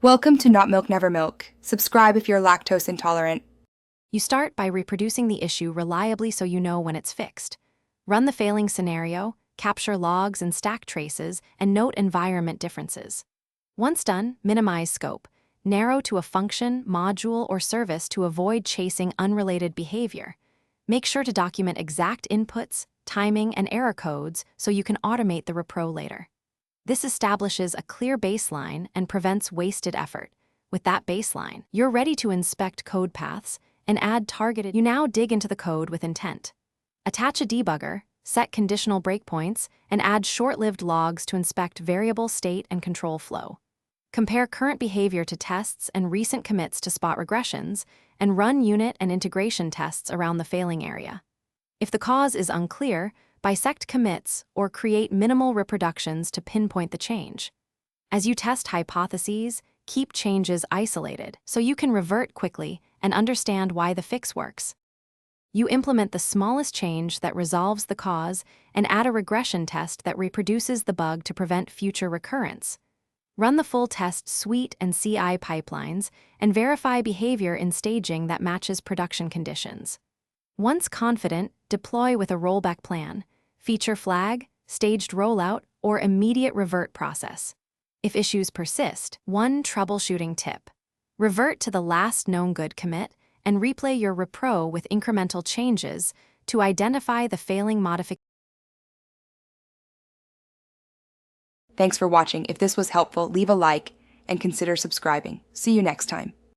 Welcome to Not Milk Never Milk. Subscribe if you're lactose intolerant. You start by reproducing the issue reliably so you know when it's fixed. Run the failing scenario, capture logs and stack traces, and note environment differences. Once done, minimize scope. Narrow to a function, module, or service to avoid chasing unrelated behavior. Make sure to document exact inputs, timing, and error codes so you can automate the repro later. This establishes a clear baseline and prevents wasted effort. With that baseline, you're ready to inspect code paths and add targeted. You now dig into the code with intent. Attach a debugger, set conditional breakpoints, and add short-lived logs to inspect variable state and control flow. Compare current behavior to tests and recent commits to spot regressions, and run unit and integration tests around the failing area. If the cause is unclear, bisect commits or create minimal reproductions to pinpoint the change. As you test hypotheses, keep changes isolated so you can revert quickly and understand why the fix works. You implement the smallest change that resolves the cause and add a regression test that reproduces the bug to prevent future recurrence. Run the full test suite and CI pipelines and verify behavior in staging that matches production conditions. Once confident, deploy with a rollback plan, feature flag, staged rollout, or immediate revert process. If issues persist, one troubleshooting tip. Revert to the last known good commit and replay your repro with incremental changes to identify the failing modification. Thanks for watching. If this was helpful, leave a like and consider subscribing. See you next time.